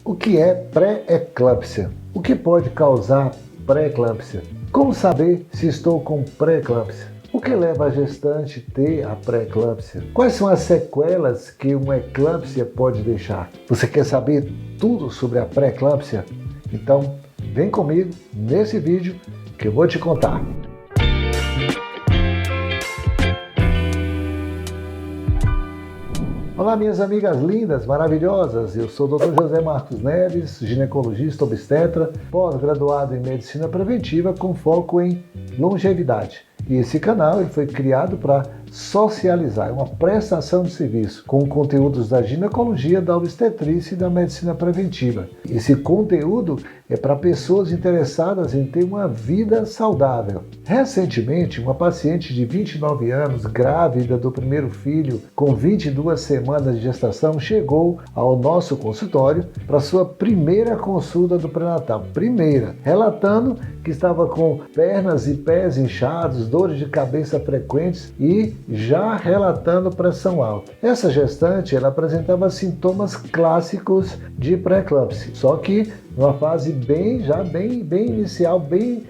O que é pré-eclâmpsia? O que pode causar pré-eclâmpsia? Como saber se estou com pré-eclâmpsia? O que leva a gestante a ter a pré-eclâmpsia? Quais são as sequelas que uma eclâmpsia pode deixar? Você quer saber tudo sobre a pré-eclâmpsia? Então, vem comigo nesse vídeo que eu vou te contar. Olá, minhas amigas lindas, maravilhosas. Eu sou o Dr. José Marcos Neves, ginecologista obstetra, pós-graduado em medicina preventiva com foco em longevidade. E esse canal ele foi criado para socializar, é uma prestação de serviço com conteúdos da ginecologia, da obstetrícia e da medicina preventiva. Esse conteúdo é para pessoas interessadas em ter uma vida saudável. Recentemente, uma paciente de 29 anos, grávida do primeiro filho, com 22 semanas de gestação, chegou ao nosso consultório para sua primeira consulta do pré-natal. Relatando que estava com pernas e pés inchados, dores de cabeça frequentes e já relatando pressão alta. Essa gestante ela apresentava sintomas clássicos de pré-eclâmpsia, só que numa fase bem inicial, bem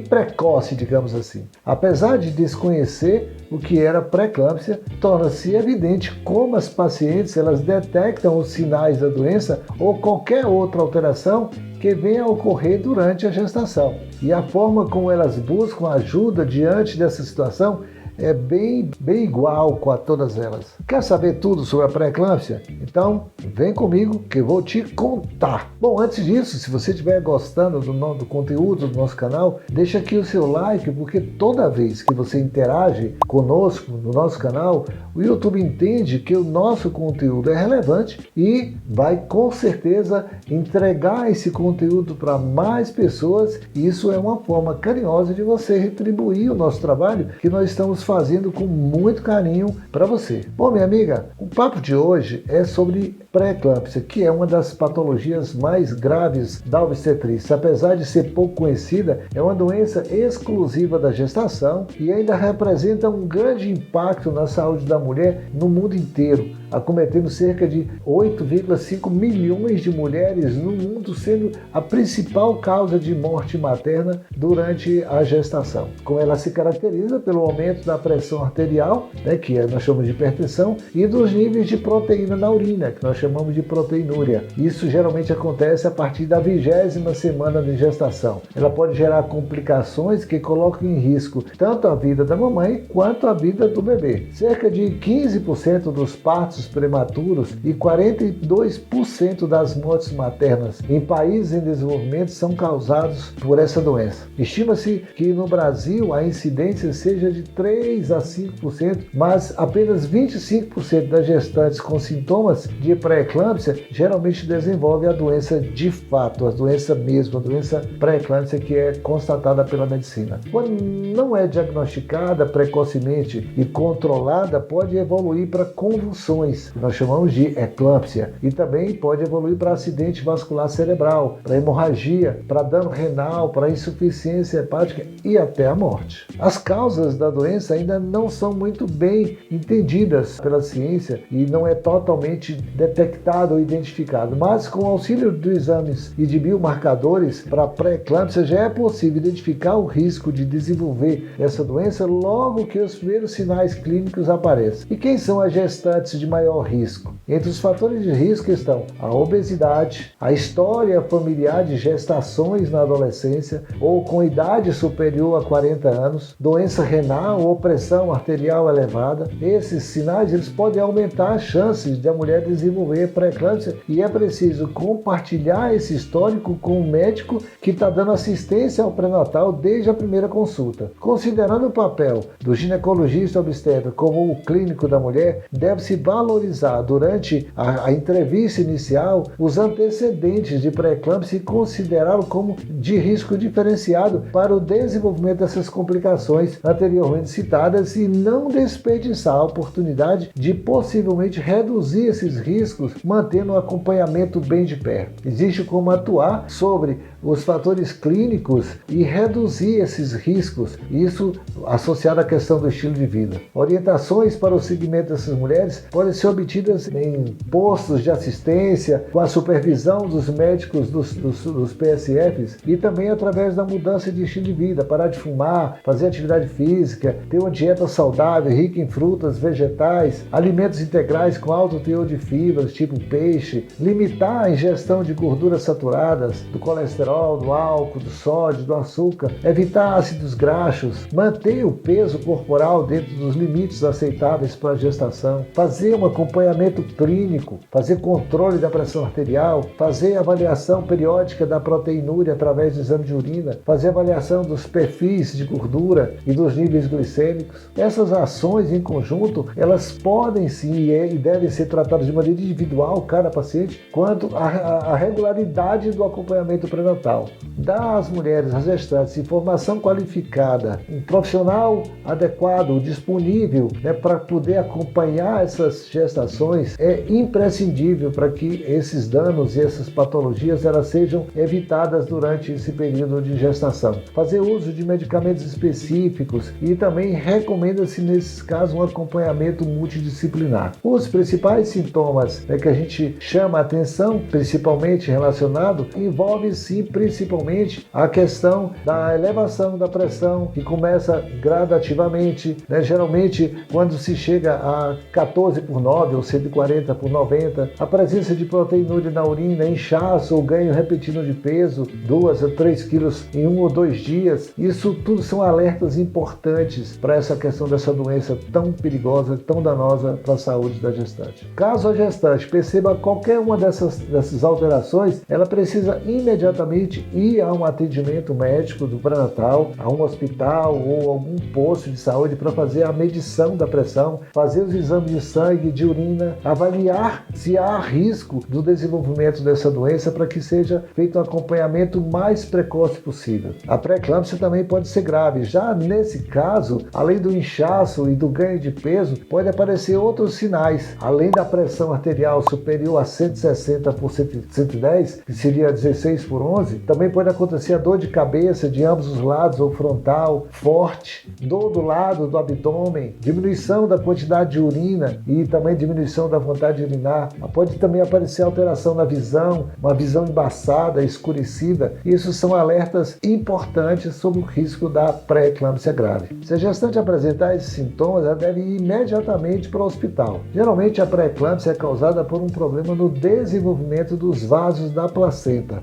precoce, digamos assim. Apesar de desconhecer o que era pré-eclâmpsia, torna-se evidente como as pacientes elas detectam os sinais da doença ou qualquer outra alteração que venha a ocorrer durante a gestação. E a forma como elas buscam ajuda diante dessa situação é bem igual com todas elas. Quer saber tudo sobre a pré-eclâmpsia? Então, vem comigo que eu vou te contar. Bom, antes disso, se você estiver gostando do conteúdo do nosso canal, deixa aqui o seu like, porque toda vez que você interage conosco no nosso canal, o YouTube entende que o nosso conteúdo é relevante e vai com certeza entregar esse conteúdo para mais pessoas. E isso é uma forma carinhosa de você retribuir o nosso trabalho que nós estamos fazendo com muito carinho para você. Bom, minha amiga, o papo de hoje é sobre pré-eclâmpsia, que é uma das patologias mais graves da obstetrícia. Apesar de ser pouco conhecida, é uma doença exclusiva da gestação e ainda representa um grande impacto na saúde da mulher no mundo inteiro, acometendo cerca de 8,5 milhões de mulheres no mundo, sendo a principal causa de morte materna durante a gestação. Como ela se caracteriza pelo aumento da pressão arterial, que nós chamamos de hipertensão, e dos níveis de proteína na urina, que nós chamamos de proteinúria. Isso geralmente acontece a partir da 20ª semana de gestação. Ela pode gerar complicações que colocam em risco tanto a vida da mamãe quanto a vida do bebê. Cerca de 15% dos partos prematuros e 42% das mortes maternas em países em desenvolvimento são causados por essa doença. Estima-se que no Brasil a incidência seja de 3 a 5%, mas apenas 25% das gestantes com sintomas de pré-eclâmpsia geralmente desenvolve a doença de fato, a doença mesmo, a doença pré-eclâmpsia que é constatada pela medicina. Quando não é diagnosticada precocemente e controlada, pode evoluir para convulsões, que nós chamamos de eclâmpsia, e também pode evoluir para acidente vascular cerebral, para hemorragia, para dano renal, para insuficiência hepática e até a morte. As causas da doença ainda não são muito bem entendidas pela ciência e não é totalmente detectado ou identificado, mas com o auxílio de exames e de biomarcadores para pré-eclâmpsia já é possível identificar o risco de desenvolver essa doença logo que os primeiros sinais clínicos aparecem. E quem são as gestantes de maior risco? Entre os fatores de risco estão a obesidade, a história familiar de gestações na adolescência ou com idade superior a 40 anos, doença renal ou pressão arterial elevada. Esses sinais eles podem aumentar as chances de a mulher desenvolver pré-eclâmpsia e é preciso compartilhar esse histórico com o médico que está dando assistência ao pré-natal desde a primeira consulta. Considerando o papel do ginecologista obstetra como o clínico da mulher, deve-se valorizar durante a entrevista inicial os antecedentes de pré-eclâmpsia e considerá-lo como de risco diferenciado para o desenvolvimento dessas complicações anteriormente citadas e não desperdiçar a oportunidade de possivelmente reduzir esses riscos, mantendo o acompanhamento bem de perto. Existe como atuar sobre os fatores clínicos e reduzir esses riscos, isso associado à questão do estilo de vida. Orientações para o segmento dessas mulheres podem ser obtidas em postos de assistência, com a supervisão dos médicos dos PSFs e também através da mudança de estilo de vida, parar de fumar, fazer atividade física, ter uma dieta saudável, rica em frutas, vegetais, alimentos integrais com alto teor de fibras, tipo peixe, limitar a ingestão de gorduras saturadas, do colesterol, do álcool, do sódio, do açúcar, evitar ácidos graxos, manter o peso corporal dentro dos limites aceitáveis para a gestação, fazer um acompanhamento clínico, fazer controle da pressão arterial, fazer avaliação periódica da proteinúria através do exame de urina, fazer avaliação dos perfis de gordura e dos níveis glicêmicos. Essas ações em conjunto, elas podem sim e devem ser tratadas de maneira individual, cada paciente, quanto à regularidade do acompanhamento pré-natal. Dar às mulheres, às gestantes, informação qualificada, um profissional adequado, disponível, para poder acompanhar essas gestações é imprescindível para que esses danos e essas patologias elas sejam evitadas durante esse período de gestação. Fazer uso de medicamentos específicos e também recomenda-se nesses casos um acompanhamento multidisciplinar. Os principais sintomas que a gente chama a atenção, principalmente relacionado, envolve sim principalmente a questão da elevação da pressão, que começa gradativamente, geralmente quando se chega a 14/9 ou 140/90, a presença de proteinúria na urina, inchaço ou ganho repetido de peso, 2 a 3 quilos em 1 ou 2 dias, isso tudo são alertas importantes para essa questão dessa doença tão perigosa, tão danosa para a saúde da gestante. Caso a gestante perceba qualquer uma dessas alterações, ela precisa imediatamente ir a um atendimento médico do pré-natal, a um hospital ou algum posto de saúde para fazer a medição da pressão, fazer os exames de sangue, de urina, avaliar se há risco do desenvolvimento dessa doença para que seja feito um acompanhamento mais precoce possível. A pré-eclâmpsia também pode ser grave. Já nesse caso, além do inchaço e do ganho de peso, pode aparecer outros sinais. Além da pressão arterial superior a 160/110, que seria 16/11, também pode acontecer a dor de cabeça de ambos os lados ou frontal, forte, dor do lado do abdômen, diminuição da quantidade de urina e também diminuição da vontade de urinar. Pode também aparecer alteração na visão, uma visão embaçada, escurecida. Isso são alertas importantes sobre o risco da pré-eclâmpsia grave. Se a gestante apresentar esses sintomas, ela deve ir imediatamente para o hospital. Geralmente a pré-eclâmpsia é causada por um problema no desenvolvimento dos vasos da placenta,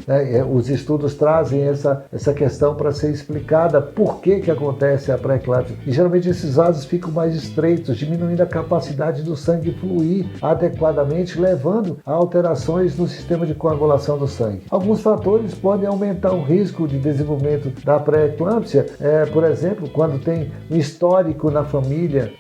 Os estudos trazem essa questão para ser explicada por que acontece a pré-eclâmpsia. E geralmente esses vasos ficam mais estreitos, diminuindo a capacidade do sangue fluir adequadamente, levando a alterações no sistema de coagulação do sangue. Alguns fatores podem aumentar o risco de desenvolvimento da pré-eclâmpsia, por exemplo, quando tem um histórico na família,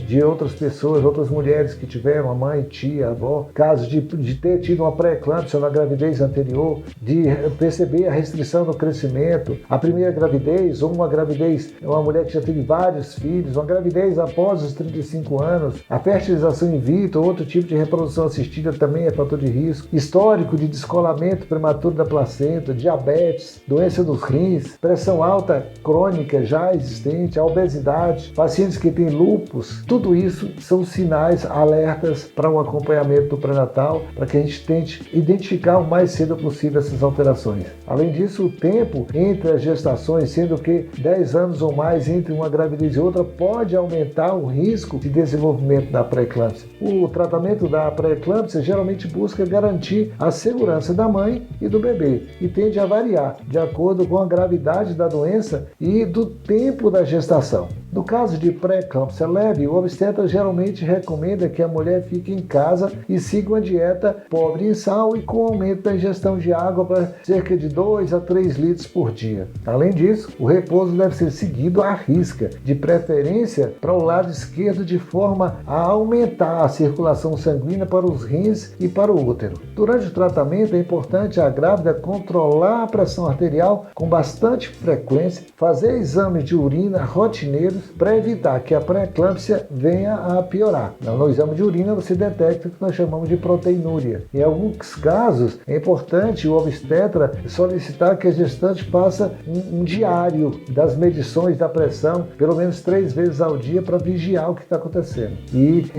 de outras pessoas, outras mulheres que tiveram, a mãe, tia, avó, casos de ter tido uma pré-eclâmpsia na gravidez anterior, de perceber a restrição no crescimento, a primeira gravidez ou uma gravidez, uma mulher que já teve vários filhos, uma gravidez após os 35 anos, a fertilização in vitro, outro tipo de reprodução assistida também é fator de risco, histórico de descolamento prematuro da placenta, diabetes, doença dos rins, pressão alta crônica já existente, a obesidade, pacientes que têm lúpus, tudo isso são sinais, alertas para um acompanhamento do pré-natal, para que a gente tente identificar o mais cedo possível essas alterações. Além disso, o tempo entre as gestações, sendo que 10 anos ou mais entre uma gravidez e outra, pode aumentar o risco de desenvolvimento da pré-eclâmpsia. O tratamento da pré-eclâmpsia geralmente busca garantir a segurança da mãe e do bebê e tende a variar de acordo com a gravidade da doença e do tempo da gestação. No caso de pré-eclâmpsia leve, o obstetra geralmente recomenda que a mulher fique em casa e siga uma dieta pobre em sal e com aumento da ingestão de água para cerca de 2 a 3 litros por dia. Além disso, o repouso deve ser seguido à risca, de preferência para o lado esquerdo, de forma a aumentar a circulação sanguínea para os rins e para o útero. Durante o tratamento é importante a grávida controlar a pressão arterial com bastante frequência, fazer exames de urina rotineiros para evitar que a pré-eclâmpsia venha a piorar. No exame de urina você detecta o que nós chamamos de proteinúria. Em alguns casos é importante o obstetra solicitar que a gestante faça um diário das medições da pressão, pelo menos 3 vezes ao dia, para vigiar o que está acontecendo. E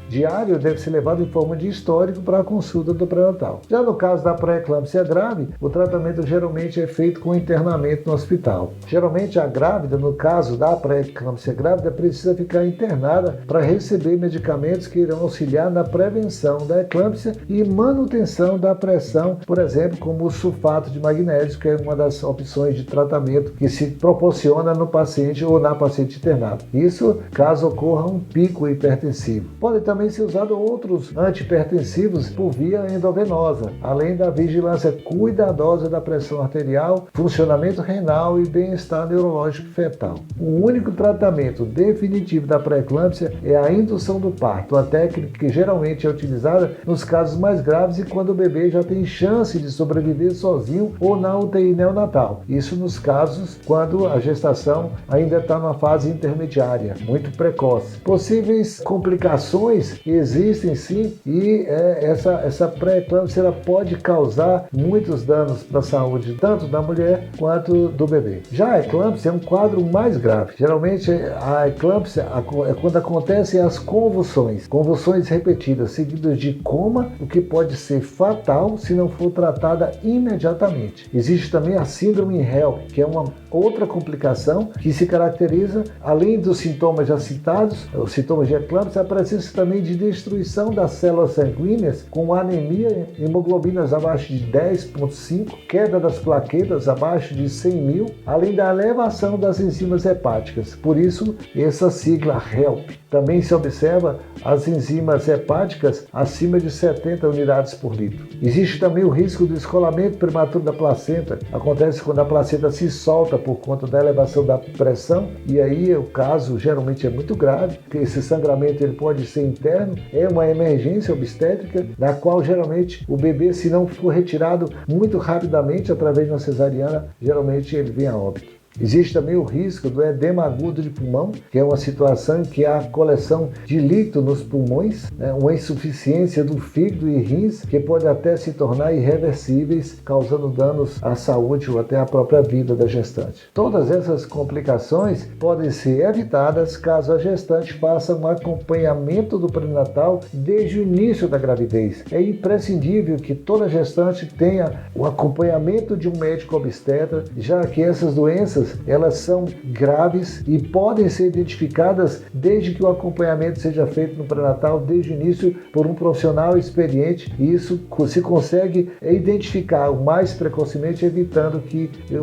diário deve ser levado em forma de histórico para a consulta do pré-natal. Já no caso da pré-eclâmpsia grave, o tratamento geralmente é feito com internamento no hospital. Geralmente a grávida, no caso da pré-eclâmpsia grávida, precisa ficar internada para receber medicamentos que irão auxiliar na prevenção da eclâmpsia e manutenção da pressão, por exemplo, como o sulfato de magnésio, que é uma das opções de tratamento que se proporciona no paciente ou na paciente internada. Isso caso ocorra um pico hipertensivo. Podem também ser usados outros antihipertensivos por via endovenosa, além da vigilância cuidadosa da pressão arterial, funcionamento renal e bem-estar neurológico fetal. O único tratamento definitivo da pré-eclâmpsia é a indução do parto, uma técnica que geralmente é utilizada nos casos mais graves e quando o bebê já tem chance de sobreviver sozinho ou na UTI neonatal. Isso nos casos quando a gestação ainda está numa fase intermediária, muito precoce. Possíveis complicações existem sim e essa pré-eclâmpsia pode causar muitos danos para a saúde tanto da mulher quanto do bebê. Já a eclâmpsia é um quadro mais grave. Geralmente a eclâmpsia é quando acontecem as convulsões repetidas, seguidas de coma, o que pode ser fatal se não for tratada imediatamente. Existe também a síndrome HELP, que é uma outra complicação que se caracteriza, além dos sintomas já citados, os sintomas de eclâmpsia, a presença também de destruição das células sanguíneas com anemia, hemoglobinas abaixo de 10,5, queda das plaquetas abaixo de 100.000, além da elevação das enzimas hepáticas. Por isso, essa sigla HELP. Também se observa as enzimas hepáticas acima de 70 unidades por litro. Existe também o risco do descolamento prematuro da placenta. Acontece quando a placenta se solta por conta da elevação da pressão e aí o caso geralmente é muito grave, porque esse sangramento ele pode ser interno, é uma emergência obstétrica, na qual geralmente o bebê, se não for retirado muito rapidamente através de uma cesariana, geralmente ele vem a óbito. Existe também o risco do edema agudo de pulmão, que é uma situação em que há coleção de líquido nos pulmões, uma insuficiência do fígado e rins, que pode até se tornar irreversíveis, causando danos à saúde ou até à própria vida da gestante. Todas essas complicações podem ser evitadas caso a gestante faça um acompanhamento do pré-natal desde o início da gravidez. É imprescindível que toda gestante tenha o acompanhamento de um médico obstetra, já que essas doenças elas são graves e podem ser identificadas desde que o acompanhamento seja feito no pré-natal, desde o início, por um profissional experiente, e isso se consegue identificar o mais precocemente, evitando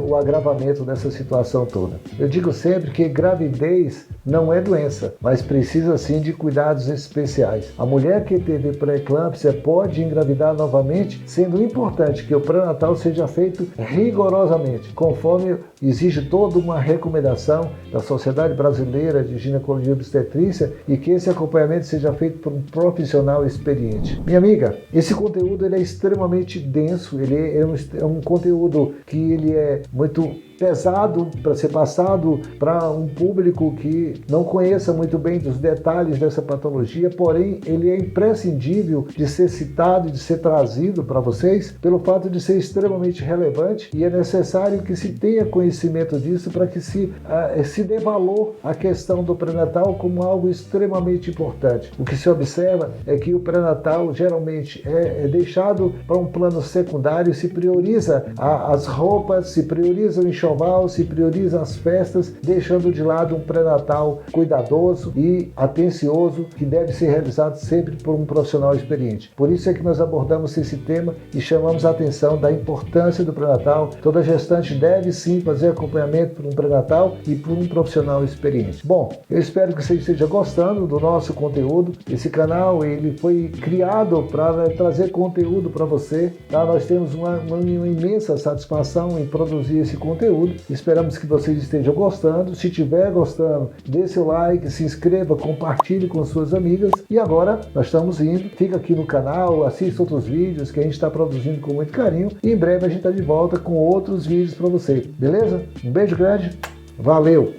o agravamento dessa situação toda. Eu digo sempre que gravidez não é doença, mas precisa sim de cuidados especiais. A mulher que teve pré-eclâmpsia pode engravidar novamente, sendo importante que o pré-natal seja feito rigorosamente, conforme exige toda uma recomendação da Sociedade Brasileira de Ginecologia e Obstetrícia e que esse acompanhamento seja feito por um profissional experiente. Minha amiga, esse conteúdo ele é extremamente denso, ele é um conteúdo que ele é muito pesado para ser passado para um público que não conheça muito bem dos detalhes dessa patologia, porém ele é imprescindível de ser citado e de ser trazido para vocês pelo fato de ser extremamente relevante e é necessário que se tenha conhecimento disso para que se dê valor à questão do pré-natal como algo extremamente importante. O que se observa é que o pré-natal geralmente é deixado para um plano secundário, se prioriza as roupas, se prioriza o enxoval, se prioriza as festas, deixando de lado um pré-natal cuidadoso e atencioso que deve ser realizado sempre por um profissional experiente. Por isso é que nós abordamos esse tema e chamamos a atenção da importância do pré-natal. Toda gestante deve sim fazer acompanhamento por um pré-natal e por um profissional experiente. Bom, eu espero que você esteja gostando do nosso conteúdo. Esse canal ele foi criado para trazer conteúdo para você. Tá? Nós temos uma imensa satisfação em produzir esse conteúdo. Esperamos que vocês estejam gostando. Se estiver gostando, dê seu like, se inscreva, compartilhe com suas amigas. E agora nós estamos indo. Fica aqui no canal, assista outros vídeos que a gente está produzindo com muito carinho. E em breve a gente está de volta com outros vídeos para você. Beleza? Um beijo grande. Valeu!